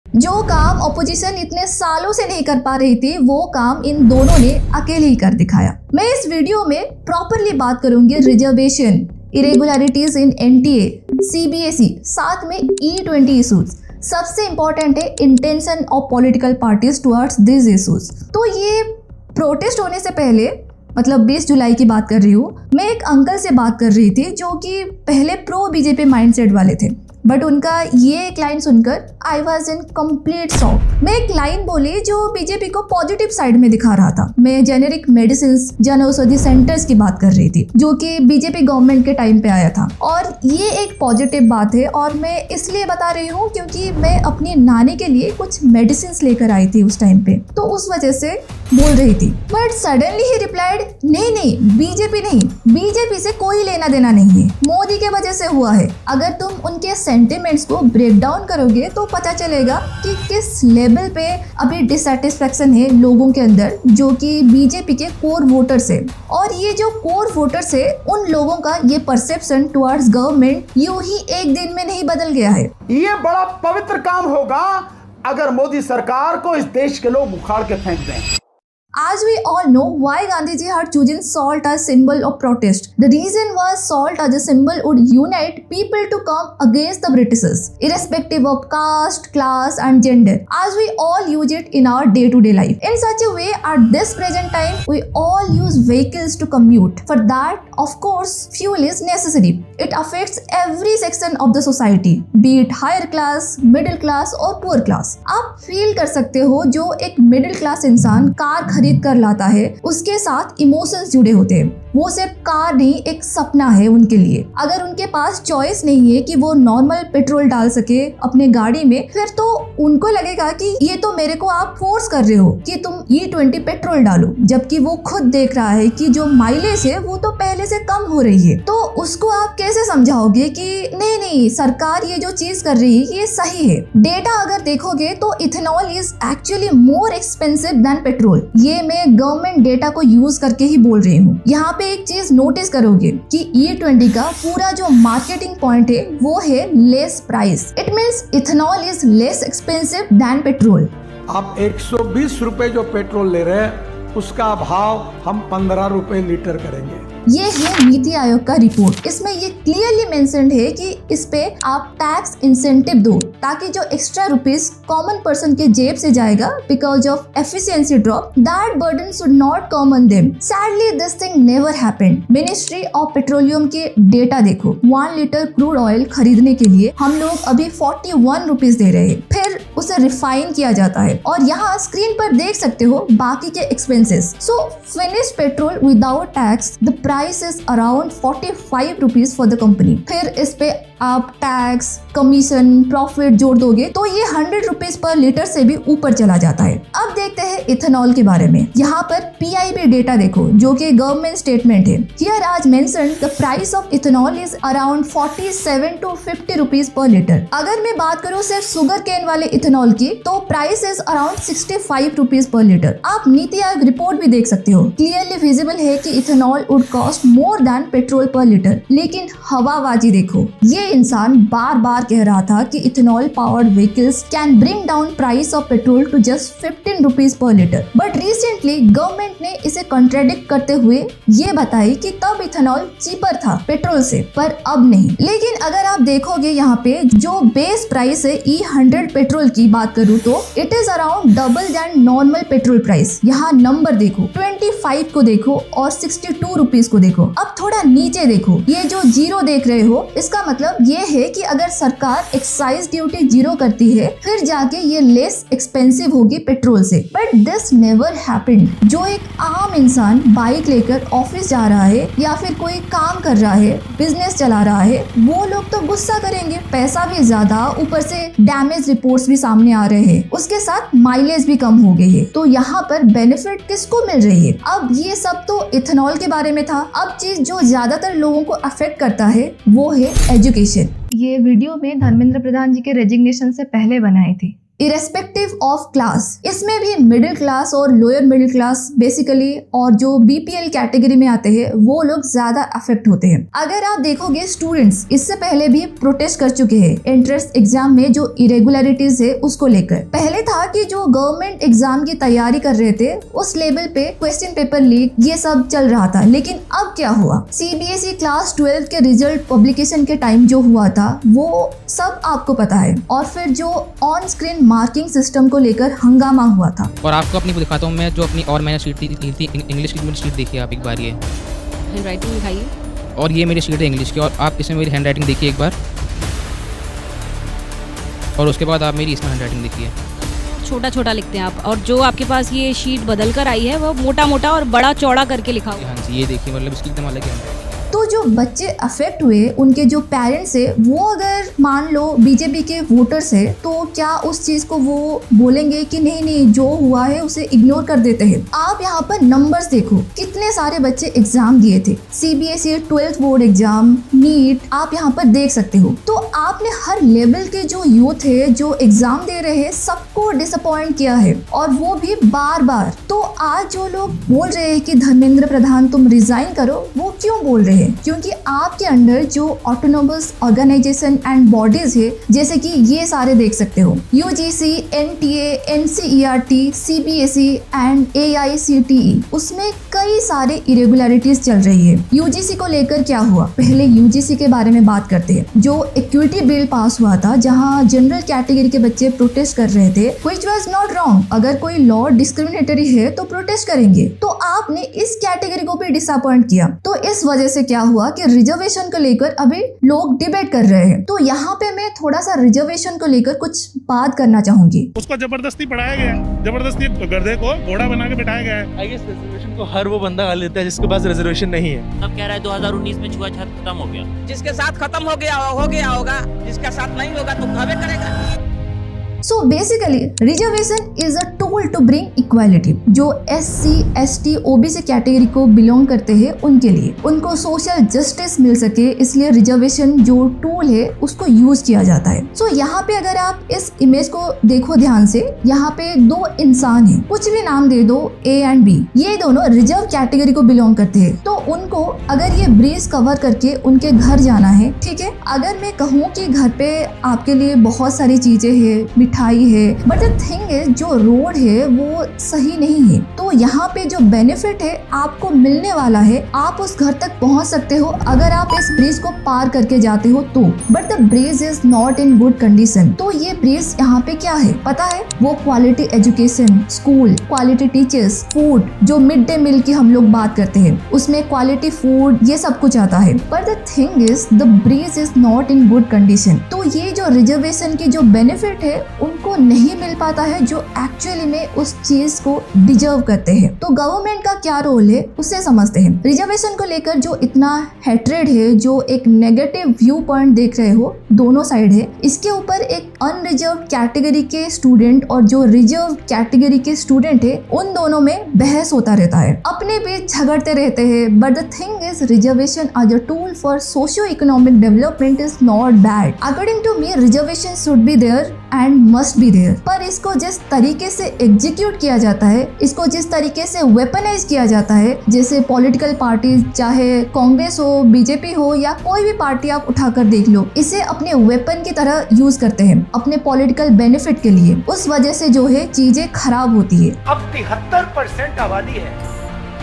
जो काम ऑपोजिशन इतने सालों से नहीं कर पा रही थी, वो काम इन दोनों ने अकेले ही कर दिखाया। मैं इस वीडियो में प्रॉपरली बात करूंगी रिजर्वेशन, इरेगुलरिटीज इन एनटीए, सीबीएसई, साथ में E20 इशूज। सबसे इंपॉर्टेंट है intention of political parties towards this issues. तो ये प्रोटेस्ट होने से पहले, मतलब 20 जुलाई की बात कर रही हूँ, मैं एक अंकल से बात कर रही थी जो कि पहले प्रो बीजेपी माइंडसेट वाले थे, बट उनका ये एक लाइन सुनकर I was in complete shock. मैं एक लाइन बोली जो बीजेपी को पॉजिटिव साइड में दिखा रहा था। मैं generic medicine, Jan Aushadhi centres की बात कर रही थी जो कि बीजेपी गवर्नमेंट के टाइम पे आया था, और ये एक पॉजिटिव बात है। और मैं इसलिए बता रही हूँ क्योंकि मैं अपनी नानी के लिए कुछ मेडिसिन लेकर आई थी उस टाइम पे, तो उस वजह से बोल रही थी। बट सडनली ही रिप्लाइड, नहीं, बीजेपी नहीं, बीजेपी से कोई लेना देना नहीं है, मोदी के वजह से हुआ है। अगर तुम उनके सेंटिमेंट्स को ब्रेक डाउन करोगे तो पता चलेगा कि किस लेवल पे अभी डिससेटिस्फेक्शन है लोगों के अंदर, जो कि बीजेपी के कोर वोटर्स है। और ये जो कोर वोटर्स है, उन लोगों का ये परसेप्शन टुवर्ड्स गवर्नमेंट यूं ही एक दिन में नहीं बदल गया है। ये बड़ा पवित्र काम होगा अगर मोदी सरकार को इस देश के लोग उखाड़ के फेंक दें। As we all know why Gandhiji had chosen salt as symbol of protest. The reason was salt as a symbol would unite people to come against the Britishers, irrespective of caste, class and gender, as we all use it in our day-to-day life. In such a way, at this present time, we all use vehicles to commute. For that, of course, fuel is necessary. It affects every section of the society, be it higher class, middle class or poor class. आप feel कर सकते हो जो एक middle class इंसान car खरीद कर लाता है, उसके साथ इमोशंस जुड़े होते हैं। वो सिर्फ कार नहीं, एक सपना है उनके लिए। अगर उनके पास चॉइस नहीं है कि वो नॉर्मल पेट्रोल डाल सके अपने गाड़ी में, फिर तो उनको लगेगा कि ये तो मेरे को आप फोर्स कर रहे हो कि तुम E20 पेट्रोल डालो, जबकि वो खुद देख रहा है कि जो माइलेज है वो तो पहले से कम हो रही है। तो उसको आप कैसे समझाओगे कि नहीं, सरकार ये जो चीज कर रही है ये सही है। डेटा अगर देखोगे तो ethanol is actually more expensive than petrol. ये मैं गवर्नमेंट डेटा को यूज करके ही बोल रही हूँ। यहाँ पे एक चीज नोटिस करोगे कि E20 का पूरा जो मार्केटिंग पॉइंट है वो है less price. It means ethanol is less expensive than petrol. आप 120 रुपए जो पेट्रोल ले रहे हैं उसका भाव हम 15 रुपए लीटर करेंगे। ये है नीति आयोग का रिपोर्ट। इसमें ये क्लियरली मेंशन्ड है कि इस पे आप टैक्स इंसेंटिव दो, ताकि जो एक्स्ट्रा रुपीस कॉमन पर्सन के जेब से जाएगा because of efficiency drop, that burden should not come on them. Sadly this thing never happened. Ministry of petroleum के डेटा देखो, 1 लीटर क्रूड ऑयल खरीदने के लिए हम लोग अभी 41 रुपीज दे रहे हैं, फिर उसे रिफाइन किया जाता है। और यहाँ स्क्रीन पर देख सकते हो बाकी के expenses. So finished petrol without tax, the price is around 45 rupees for the company. फिर इस पे आप टैक्स, कमीशन, प्रॉफिट जोड़ दोगे तो ये 100 रुपीज पर लीटर से भी ऊपर चला जाता है। अब देखते हैं इथेनॉल के बारे में। यहाँ पर PIB डेटा देखो जो कि गवर्नमेंट स्टेटमेंट है। Here as mentioned, the price of ethanol is around 47 to 50 rupees per litre. अगर मैं बात करूँ सिर्फ शुगर केन वाले इथेनॉल की, तो price is around 65 rupees per litre. आप नीति आयोग रिपोर्ट भी देख सकते हो। क्लियरली विजिबल है कि ethanol would cost more than petrol पर लीटर। लेकिन हवाबाजी देखो, ये इंसान बार बार कह रहा था कि ethanol powered vehicles can bring down price of petrol to just 15 rupees per litre. But recently government ने इसे कॉन्ट्रडिक्ट करते हुए ये बताई कि तब इथेनॉल चीपर था पेट्रोल से, पर अब नहीं। लेकिन अगर आप देखोगे यहाँ पे जो बेस प्राइस है E100 पेट्रोल की बात करूँ तो it is around double than normal petrol price. यहाँ नंबर देखो, 25 को देखो और 62 रुपीज को देखो। अब थोड़ा नीचे देखो, ये जो 0 देख रहे हो, इसका मतलब ये है कि अगर सरकार एक्साइज ड्यूटी 0 करती है, फिर जाके ये लेस एक्सपेंसिव होगी पेट्रोल से। But this never happened. जो एक आम इंसान बाइक लेकर ऑफिस जा रहा है या फिर कोई काम कर रहा है, बिजनेस चला रहा है, वो लोग तो गुस्सा करेंगे। पैसा भी ज्यादा, ऊपर से डैमेज रिपोर्ट्स भी सामने आ रहे हैं, उसके साथ माइलेज भी कम हो गई है। तो यहाँ पर बेनिफिट किसको मिल रही है? अब ये सब तो इथेनॉल के बारे में था। अब चीज जो ज्यादातर लोगों को अफेक्ट करता है वो है एजुकेशन। ये वीडियो में धर्मेंद्र प्रधान जी के रेजिग्नेशन से पहले बनाई थी। Irrespective of class. इसमें भी मिडिल क्लास और लोअर मिडिल क्लास बेसिकली और जो बीपीएल कैटेगरी में आते हैं वो लोग ज्यादा अफेक्ट होते हैं। अगर आप देखोगे स्टूडेंट्स इससे पहले भी प्रोटेस्ट कर चुके हैं एंट्रेंस एग्जाम में जो इरेगुलरिटीज है उसको लेकर। पहले था कि जो गवर्नमेंट एग्जाम की तैयारी कर रहे थे उस लेवल पे क्वेश्चन पेपर लीक ये सब चल रहा था, लेकिन अब क्या हुआ, सीबीएसई क्लास 12 के रिजल्ट पब्लिकेशन के टाइम जो हुआ था वो सब आपको पता है। और फिर जो ऑन स्क्रीन मार्किंग सिस्टम को लेकर हंगामा हुआ था। और आपको अपनी दिखाता हूँ मैं जो अपनी और मैंने शीट ली थी इंग्लिश की शीट देखिए आप एक बार, ये हैंड राइटिंग दिखाइए। और ये मेरी शीट है इंग्लिश की और आप इसमें मेरी हैंड राइटिंग देखिए एक बार, और उसके बाद आप मेरी इसमें हैंड राइटिंग देखिए। छोटा छोटा लिखते हैं आप, और जो आपके पास ये शीट बदल कर आई है वो मोटा मोटा और बड़ा चौड़ा करके लिखा हुआ है। हाँ जी ये देखिए, मतलब इसकी एकदम अलग है। तो जो बच्चे अफेक्ट हुए उनके जो पेरेंट्स है वो अगर मान लो बीजेपी के वोटर्स है तो क्या उस चीज को वो बोलेंगे कि नहीं नहीं जो हुआ है उसे इग्नोर कर देते हैं। आप यहाँ पर नंबर्स देखो, कितने सारे बच्चे एग्जाम दिए थे, CBSE 12th board exam, NEET, आप यहाँ पर देख सकते हो। तो आपने हर लेवल के जो यूथ है जो एग्जाम दे रहे हैं सबको डिसअपॉइंट किया है, और वो भी बार बार। तो आज जो लोग बोल रहे हैं कि धर्मेंद्र प्रधान तुम रिजाइन करो, वो क्यों बोल रहे हैं? क्योंकि आपके अंडर जो ऑटोनोमस ऑर्गेनाइजेशन एंड बॉडीज है जैसे कि ये सारे देख सकते हो, UGC, NTA, NCERT, CBSE and AICTE, उसमें कई सारे इरेगुलरिटीज चल रही है। यूजीसी को लेकर क्या हुआ, पहले यूजीसी के बारे में बात करते हैं। जो इक्विटी बिल पास हुआ था जहां जनरल कैटेगरी के बच्चे प्रोटेस्ट कर रहे थे, व्हिच वाज नॉट रॉन्ग। अगर कोई लॉ डिस्क्रिमिनेटरी है तो प्रोटेस्ट करेंगे, तो आपने इस कैटेगरी को भी डिसअपॉइंट किया। तो इस वजह से क्या हुआ कि रिजर्वेशन को लेकर अभी लोग डिबेट कर रहे हैं। तो यहाँ पे मैं थोड़ा सा रिजर्वेशन को लेकर कुछ बात करना चाहूंगी। उसको जबरदस्ती पढ़ाया गया है, जबरदस्ती गधे को घोड़ा बना के बिठाया गया है। आई गेस रिजर्वेशन को हर वो बंदा खा लेता है जिसके पास रिजर्वेशन नहीं है। अब कह रहा है 2019 में छुआछूत खत्म हो गया। जिसके साथ खत्म हो गया होगा, जिसका साथ नहीं होगा तो खावे करेगा। So basically, reservation is a tool to bring equality. जो SC, ST, OBC कैटेगरी को बिलोंग करते हैं उनके लिए उनको सोशल जस्टिस मिल सके, इसलिए रिजर्वेशन जो टूल है उसको यूज किया जाता है। So यहाँ पे अगर आप इस इमेज को देखो ध्यान से, यहाँ पे दो इंसान हैं, कुछ भी नाम दे दो A एंड B, ये दोनों रिजर्व कैटेगरी को बिलोंग करते हैं। तो उनको अगर ये ब्रिज कवर करके उनके घर जाना है, ठीक है, अगर मैं कहूँ कि घर पे आपके लिए बहुत सारी चीजें हैं, मिठाई है, बट द थिंग इज जो रोड है वो सही नहीं है, तो यहाँ पे जो बेनिफिट है आपको मिलने वाला है, आप उस घर तक पहुँच सकते हो अगर आप इस ब्रिज को पार करके जाते हो तो। But the bridge is not in good condition. तो ये ब्रिज यहाँ पे क्या है पता है, वो quality education, school, quality teachers, food, जो मिड डे मील की हम लोग बात करते हैं उसमें क्वालिटी फूड, ये सब कुछ आता है। But the thing is the bridge is not in good condition. तो ये जो रिजर्वेशन की जो बेनिफिट है उनको नहीं मिल पाता है जो एक्चुअली में उस चीज को डिजर्व करते हैं। तो गवर्नमेंट का क्या रोल है उसे समझते हैं। रिजर्वेशन को लेकर जो इतना हेट्रेड है, जो एक नेगेटिव व्यू पॉइंट देख रहे हो, दोनों साइड है, इसके ऊपर एक अनरिजर्व कैटेगरी के स्टूडेंट और जो रिजर्व कैटेगरी के स्टूडेंट है उन दोनों में बहस होता रहता है, अपने बीच झगड़ते रहते हैं। But the thing is reservation as a tool for socio economic development is not bad. According to me reservation should be there and must be there, पर इसको जिस तरीके से एग्जीक्यूट किया जाता है, इसको जिस तरीके से वेपनाइज किया जाता है, जैसे पॉलिटिकल पार्टी, चाहे कांग्रेस हो, बीजेपी हो या कोई भी पार्टी आप उठाकर देख लो, इसे अपने वेपन की तरह यूज करते हैं अपने पॉलिटिकल बेनिफिट के लिए। उस वजह से जो है चीजें खराब होती है। अब 73% आबादी है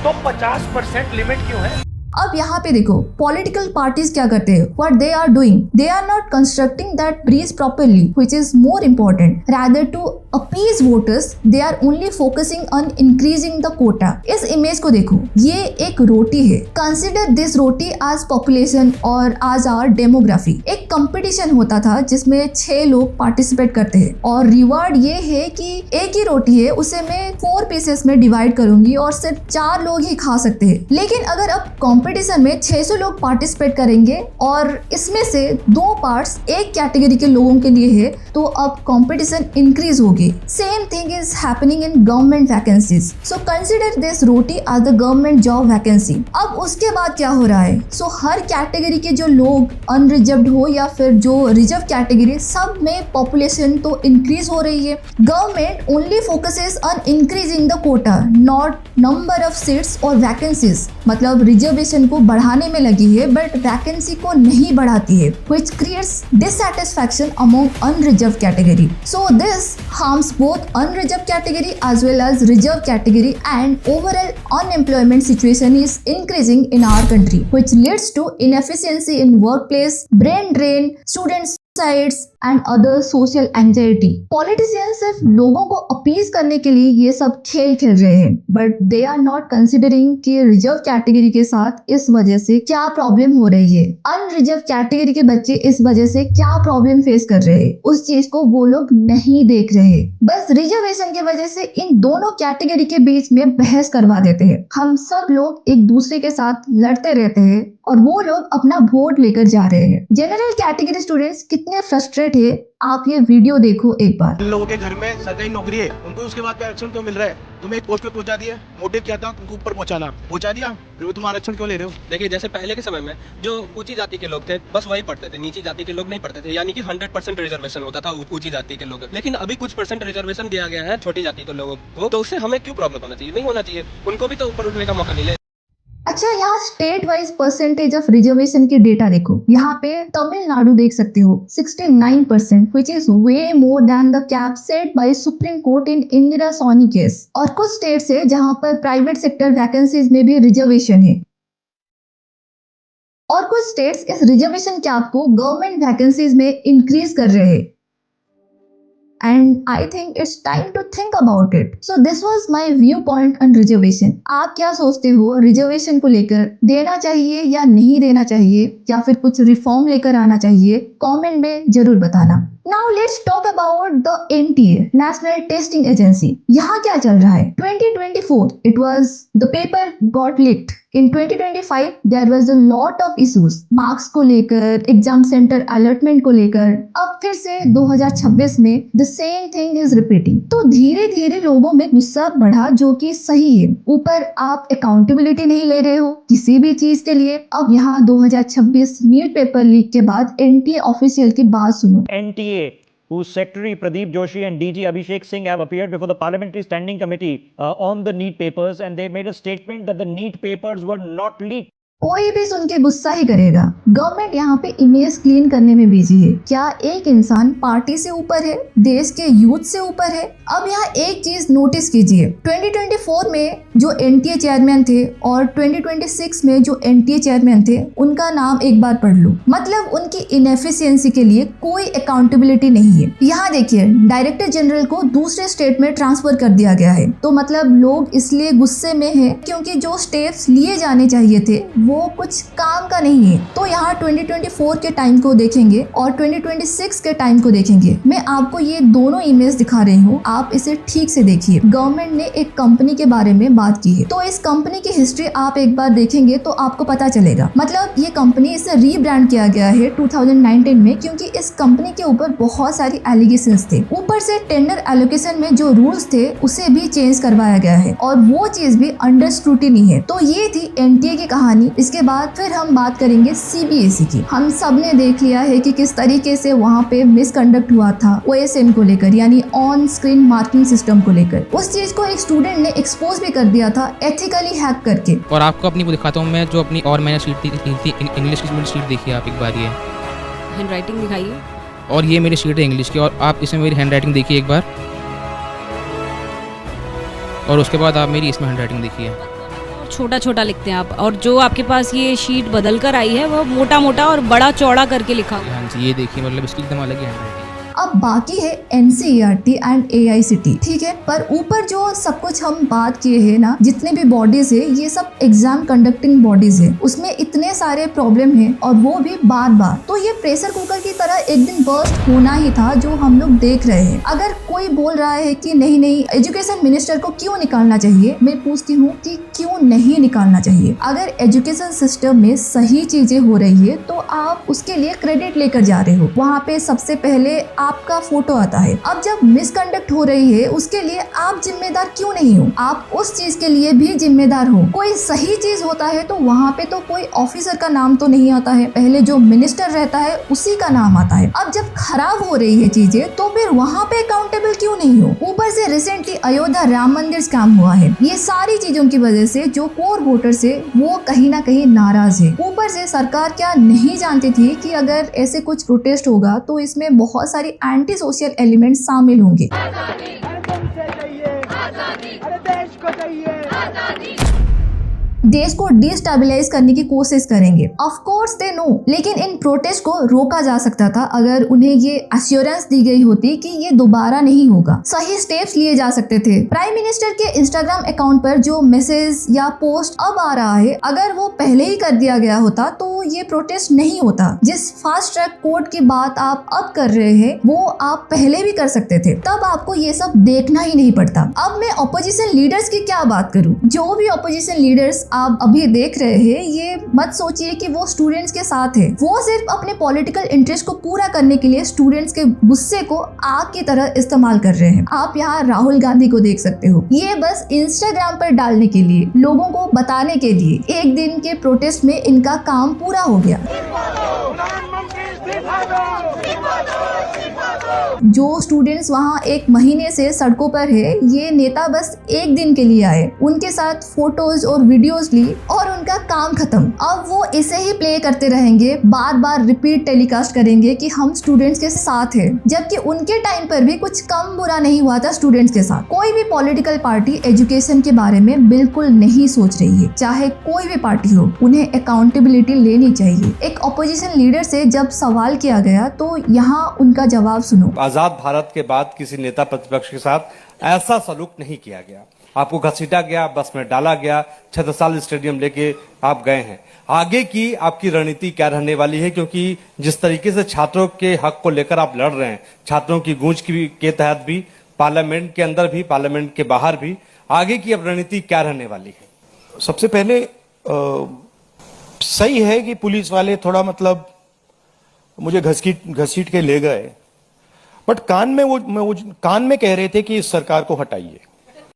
तो 50% लिमिट क्यों है? अब यहाँ पे देखो पॉलिटिकल पार्टीज क्या करते हैं, what they are doing, they are not constructing that bridge properly, which is more important, rather to appease voters, they are only focusing on increasing the quota. इस इमेज को देखो, ये एक रोटी है, कंसिडर दिस रोटी आज पॉपुलेशन और आज our demography. एक कंपटीशन होता था जिसमें 6 लोग पार्टिसिपेट करते हैं और रिवार्ड ये है कि एक ही रोटी है, उसे मैं 4 पीसेस में डिवाइड करूंगी और सिर्फ 4 लोग ही खा सकते हैं। लेकिन अगर अब कंपटीशन में 600 लोग पार्टिसिपेट करेंगे और इसमें से 2 पार्ट्स एक कैटेगरी के लोगों के लिए है, तो अब कंपटीशन इंक्रीज हो गया। दोगे। Same thing is happening in government vacancies. So consider this roti as the government job vacancy. अब उसके बाद क्या हो रहा है? सो हर कैटेगरी के जो लोग अनरिजर्व्ड हो या फिर जो रिजर्व कैटेगरी, सब में पॉपुलेशन तो इंक्रीज हो रही है। Government only focuses on increasing the quota, not number of seats और वैकेंसीज। मतलब रिजर्वेशन को बढ़ाने में लगी है बट वैकेंसी को नहीं बढ़ाती है, which creates dissatisfaction among unreserved category. So this harms both unreserved category as well as reserved category, and overall unemployment situation is increasing in our country, which leads to inefficiency in workplace, brain drain, students and other social anxiety. Politicians सिर्फ लोगों को appease करने के लिए ये सब खेल खेल रहे हैं, but they are not considering कि रिजर्व कैटेगरी के साथ इस वजह से क्या प्रॉब्लम हो रही है, अनरिजर्व कैटेगरी के बच्चे इस वजह से क्या प्रॉब्लम फेस कर रहे हैं, उस चीज को वो लोग नहीं देख रहे। बस रिजर्वेशन की वजह से इन दोनों कैटेगरी के बीच में बहस करवा देते हैं। हम सब लोग एक दूसरे के साथ लड़ते रहते हैं और वो लोग अपना वोट लेकर जा रहे हैं। जनरल कैटेगरी स्टूडेंट्स कितने फ्रस्ट्रेट है, आप ये वीडियो देखो एक बार। इन लोगों के घर में सरकारी नौकरी है, उनको उसके बाद आरक्षण क्यों मिल रहा है? तुम्हें एक पोस्ट पे पहुंचा दिया, मोटिव क्या था? तुमको ऊपर पहुंचा दिया, फिर तुम आरक्षण क्यों ले रहे हो? देखिए, जैसे पहले के समय में जो ऊंची जाति के लोग थे बस वही पढ़ते थे, नीची जाति के लोग नहीं पढ़ते थे, यानी कि 100% रिजर्वेशन होता था ऊंची जाति के लोग। लेकिन अभी कुछ परसेंट रिजर्वेशन दिया गया है छोटी जाति के लोगों को, तो उससे हमें क्यों प्रॉब्लम होना चाहिए? नहीं होना चाहिए, उनको भी तो ऊपर उठने का मौका मिले। अच्छा, यहाँ state wise percentage of reservation की डेटा देखो। यहाँ पे तमिलनाडु देख सकते हो 69%, which is way more than the cap set by Supreme Court in Indira Sawhney case. और कुछ स्टेट्स है जहाँ पर प्राइवेट सेक्टर वैकेंसीज में भी रिजर्वेशन है, और कुछ स्टेट्स इस रिजर्वेशन कैप को गवर्नमेंट वैकेंसीज में इंक्रीज कर रहे हैं। And I think it's time to think about it. So this was my viewpoint on reservation. आप क्या सोचते हो रिजर्वेशन को लेकर? देना चाहिए या नहीं देना चाहिए, या फिर कुछ रिफॉर्म लेकर आना चाहिए? कमेंट में जरूर बताना। Now let's talk about the NTA, National Testing Agency. यहाँ क्या चल रहा है? 2024, it was the paper got leaked. In 2025, there was a lot of issues. Marks को लेकर, एग्जाम सेंटर अलर्टमेंट को लेकर। अब फिर से 2026 में the same thing is repeating. तो धीरे धीरे लोगों में गुस्सा बढ़ा, जो कि सही है। ऊपर आप अकाउंटेबिलिटी नहीं ले रहे हो किसी भी चीज के लिए। अब यहाँ 2026 नीट पेपर लीक के बाद NTA ऑफिशियल की बात सुनो। NTA, whose Secretary Pradeep Joshi and DG Abhishek Singh have appeared before the Parliamentary Standing Committee on the NEET papers, and they made a statement that the NEET papers were not leaked. कोई भी सुन के गुस्सा ही करेगा। Government यहाँ पे image clean करने में busy है। क्या एक इंसान पार्टी से ऊपर है, देश के यूथ से ऊपर है? अब यहाँ एक चीज नोटिस कीजिए, 2024 में जो NTA चेयरमैन थे और 2026 में जो NTA चेयरमैन थे, उनका नाम एक बार पढ़ लो। मतलब उनकी इनएफिशिएंसी के लिए कोई अकाउंटेबिलिटी नहीं है। यहाँ देखिए, डायरेक्टर जनरल को दूसरे स्टेट में ट्रांसफर कर दिया गया है। तो मतलब लोग इसलिए गुस्से में है क्योंकि जो स्टेप्स लिए जाने चाहिए थे वो कुछ काम का नहीं है। तो यहाँ 2024 के टाइम को देखेंगे और 2026 के टाइम को देखेंगे। मैं आपको ये दोनों इमेज दिखा रही हूँ, आप इसे ठीक से देखिए। गवर्नमेंट ने एक कंपनी के बारे में बात की है, तो इस कंपनी की हिस्ट्री आप एक बार देखेंगे तो आपको पता चलेगा। मतलब ये कंपनी, इसे रीब्रांड किया गया है 2019 में, क्योंकि इस कंपनी के ऊपर बहुत सारी एलिगेशंस थे। ऊपर से टेंडर एलोकेशन में जो रूल्स थे उसे भी चेंज करवाया गया है, और वो चीज भी अंडर स्क्रूटिनी है। तो ये थी NTA की कहानी। इसके बाद फिर हम बात करेंगे CBSE की। हम सब ने देख लिया है कि किस तरीके से वहाँ पे मिसकंडक्ट हुआ था OSM को लेकर, यानी ऑन स्क्रीन मार्किंग सिस्टम को लेकर। उस चीज को एक स्टूडेंट ने एक्सपोज भी कर दिया था एथिकली हैक करके। और आपको अपनी वो दिखाता हूँ मैं, जो अपनी और मैंने शीट थी इंग्लिश की शीट देखी आप एक बार। ये हैंड राइटिंग दिखाइए। और ये मेरी शीट है इंग्लिश की, और आप इसमें मेरी हैंड राइटिंग देखिए एक बार, और उसके बाद आप मेरी इसमें हैंड राइटिंग देखिए। छोटा छोटा लिखते हैं आप, और जो आपके पास ये शीट बदल कर आई है वो मोटा मोटा और बड़ा चौड़ा करके लिखा हुआ है। हाँ जी, ये देखिए, मतलब इसकी एकदम अलग ही हैंड राइटिंग। अब बाकी है NCERT एंड AICT, ठीक है। पर ऊपर जो सब कुछ हम बात किए हैं ना, जितने भी बॉडीज है, ये सब एग्जाम कंडक्टिंग बॉडीज है। उसमें इतने सारे प्रॉब्लम है, और वो भी बार बार। तो ये प्रेशर कुकर की तरह एक दिन बर्स्ट होना ही था, जो हम लोग देख रहे हैं। अगर कोई बोल रहा है कि नहीं नहीं एजुकेशन मिनिस्टर को क्यों निकालना चाहिए, मैं पूछती हूँ कि क्यों नहीं निकालना चाहिए? अगर एजुकेशन सिस्टम में सही चीजें हो रही है तो आप उसके लिए क्रेडिट लेकर जा रहे हो। वहाँ पे सबसे पहले आपका फोटो आता है। अब जब मिसकंडक्ट हो रही है उसके लिए आप जिम्मेदार क्यों नहीं हो? आप उस चीज के लिए भी जिम्मेदार हो। कोई सही चीज होता है तो वहाँ पे तो कोई ऑफिसर का नाम तो नहीं आता है, पहले जो मिनिस्टर रहता है उसी का नाम आता है। अब जब खराब हो रही है चीजें तो फिर वहाँ पे अकाउंटेबल क्यों नहीं हो? ऊपर से रिसेंटली अयोध्या राम मंदिर स्कैम हुआ है। ये सारी चीजों की वजह से जो कोर वोटर्स है वो कहीं ना कहीं नाराज है। ऊपर से सरकार क्या नहीं जानती थी कि अगर ऐसे कुछ प्रोटेस्ट होगा तो इसमें बहुत सारी एंटी सोशल एलिमेंट शामिल होंगे। देश को डिस्टेबलाइज करने की कोशिश करेंगे। ऑफ कोर्स दे नो, लेकिन इन प्रोटेस्ट को रोका जा सकता था अगर उन्हें ये एश्योरेंस दी गई होती कि ये दोबारा नहीं होगा। सही स्टेप्स लिए जा सकते थे। प्राइम मिनिस्टर के इंस्टाग्राम अकाउंट पर जो मैसेज या पोस्ट अब आ रहा है, अगर वो पहले ही कर दिया गया होता तो ये प्रोटेस्ट नहीं होता। जिस फास्ट ट्रैक कोर्ट की बात आप अब कर रहे हैं वो आप पहले भी कर सकते थे, तब आपको ये सब देखना ही नहीं पड़ता। अब मैं ऑपोजिशन लीडर्स की क्या बात करूं? जो भी ऑपोजिशन लीडर्स आप अभी देख रहे हैं, ये मत सोचिए कि वो स्टूडेंट्स के साथ है। वो सिर्फ अपने पॉलिटिकल इंटरेस्ट को पूरा करने के लिए स्टूडेंट्स के गुस्से को आग की तरह इस्तेमाल कर रहे हैं। आप यहाँ राहुल गांधी को देख सकते हो, ये बस इंस्टाग्राम पर डालने के लिए, लोगों को बताने के लिए एक दिन के प्रोटेस्ट में इनका काम पूरा हो गया। जो स्टूडेंट्स वहाँ एक महीने से सड़कों पर है, ये नेता बस एक दिन के लिए आए, उनके साथ फोटोज और वीडियोस ली और उनका काम खत्म। अब वो इसे ही प्ले करते रहेंगे, बार बार रिपीट टेलीकास्ट करेंगे कि हम स्टूडेंट्स के साथ हैं, जबकि उनके टाइम पर भी कुछ कम बुरा नहीं हुआ था स्टूडेंट्स के साथ। कोई भी पॉलिटिकल पार्टी एजुकेशन के बारे में बिल्कुल नहीं सोच रही है, चाहे कोई भी पार्टी हो, उन्हें अकाउंटेबिलिटी लेनी चाहिए। एक ऑपोजिशन लीडर से जब सवाल किया गया तो यहाँ उनका जवाब सुनो। आजाद भारत के बाद किसी नेता प्रतिपक्ष के साथ ऐसा सलूक नहीं किया गया। आपको घसीटा गया, बस में डाला गया, छत्रसाल स्टेडियम लेके आप गए हैं। आगे की आपकी रणनीति क्या रहने वाली है? क्योंकि जिस तरीके से छात्रों के हक को लेकर आप लड़ रहे हैं, छात्रों की गूंज के तहत भी, पार्लियामेंट के अंदर भी, पार्लियामेंट के बाहर भी, आगे की अब रणनीति क्या रहने वाली है? सबसे पहले सही है कि पुलिस वाले थोड़ा मतलब मुझे घसीट के ले गए, बट कान में कह रहे थे कि इस सरकार को हटाइए।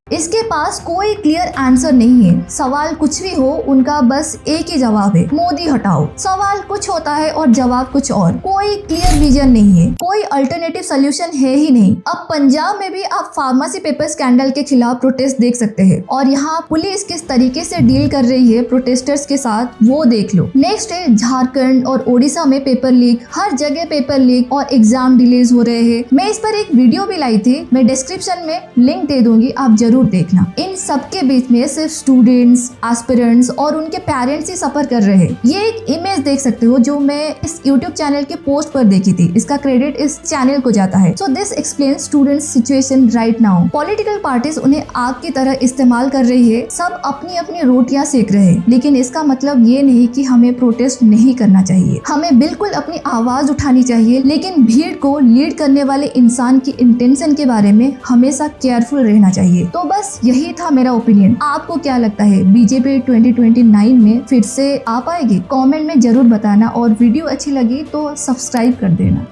इसके पास कोई क्लियर आंसर नहीं है। सवाल कुछ भी हो, उनका बस एक ही जवाब है, मोदी हटाओ। सवाल कुछ होता है और जवाब कुछ और। कोई क्लियर विजन नहीं है, कोई अल्टरनेटिव सोल्यूशन है ही नहीं। अब पंजाब में भी आप फार्मेसी पेपर स्कैंडल के खिलाफ प्रोटेस्ट देख सकते हैं, और यहाँ पुलिस किस तरीके से डील कर रही है प्रोटेस्टर्स के साथ, वो देख लो। नेक्स्ट है झारखंड और ओडिशा में पेपर लीक, हर जगह पेपर लीक और एग्जाम डिलेज हो रहे हैं। मैं इस पर एक वीडियो भी लाई थी, मैं डिस्क्रिप्शन में लिंक दे दूंगी, आप जरूर देखना। इन सबके बीच में सिर्फ स्टूडेंट्स, एस्पिरेंट्स और उनके पेरेंट्स ही सफर कर रहे हैं। ये एक इमेज देख सकते हो जो मैं इस YouTube चैनल के पोस्ट पर देखी थी, इसका क्रेडिट इस चैनल को जाता है। So this explains students situation right now. Political parties उन्हें आग की तरह इस्तेमाल कर रही है, सब अपनी अपनी रोटियां सेक रहे हैं, लेकिन इसका मतलब ये नहीं कि हमें प्रोटेस्ट नहीं करना चाहिए। हमें बिल्कुल अपनी आवाज उठानी चाहिए, लेकिन भीड़ को लीड करने वाले इंसान की इंटेंशन के बारे में हमेशा केयरफुल रहना चाहिए। तो बस यही था मेरा ओपिनियन। आपको क्या लगता है, बीजेपी 2029 में फिर से आ पाएगी? कमेंट में जरूर बताना, और वीडियो अच्छी लगी तो सब्सक्राइब कर देना।